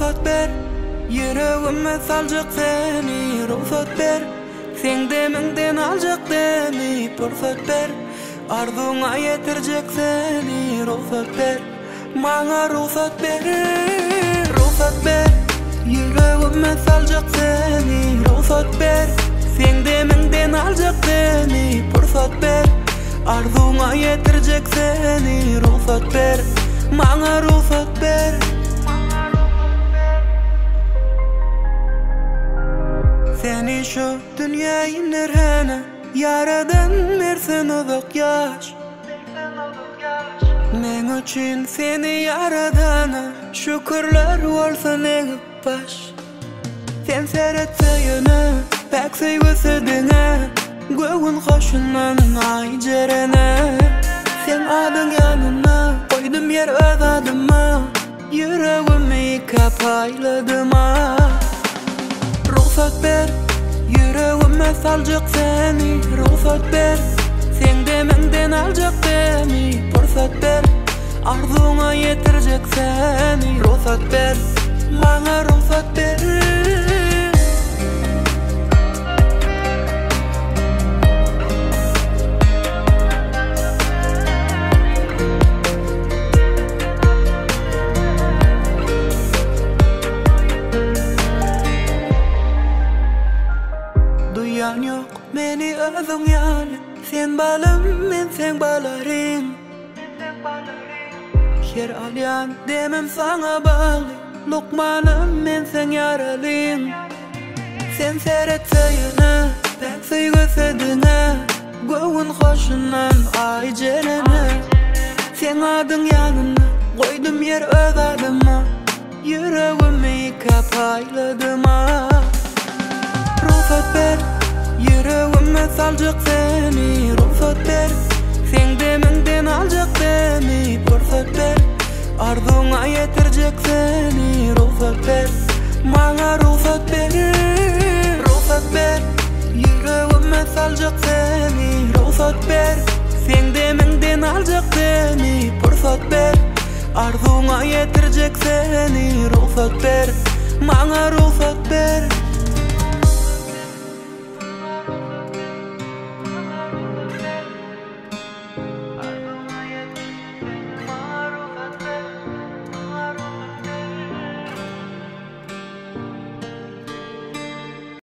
ruhsat ber, yüreğime salacak seni. Ruhsat ber, sen demenden alacak demi. Fırsat ber, arzuna yetirecek seni. Ruhsat ber, bana ruhsat ber. Ruhsat ber, yüreğime salacak seni. Ruhsat ber, sen demenden alacak demi. Fırsat ber, arzuna yetirecek seni. Ruhsat ber, bana ruhsat ber. Seni şu dünyayı nerhene yaradan versen uzak yaş. Men üçün seni yaradana şükürler olsun eğip baş. Sen seyretseydin pek sevgisiydin, göğün hoşundan ay cerene. Sen adın yanına koydum yer öz adıma, yüreğimi kapayladım ha. Ruhsat ber, yüreğime salacak seni. Ruhsat ber, sen demenden alacak demi. Fırsat ber, arzuna yetirecek seni. Ruhsat ber, bana ruhsat ber. Duyan yok beni özün yani. Sen balım, men sen balarım. Her alyan demem sana bağlı. Lokmanım, men sen yaralım. Sen seyretseydin pek sevgisiydin, göğün hoşundan ay cerene. Sen adın yanına koydum yer öz adıma, yüreğimi kapayladım ha. Ruhsat ber, yüreğime salacak seni. Ruhsat ber, sen demenden alacak demi. Fırsat ber, arzuna yetirecek seni. Ruhsat ber, bana ruhsat ber. Ruhsat ber, yüreğime salacak seni. Ruhsat ber, sen demenden alacak demi. Fırsat ber, arzuna yetirecek seni. Ruhsat ber, bana ruhsat ber.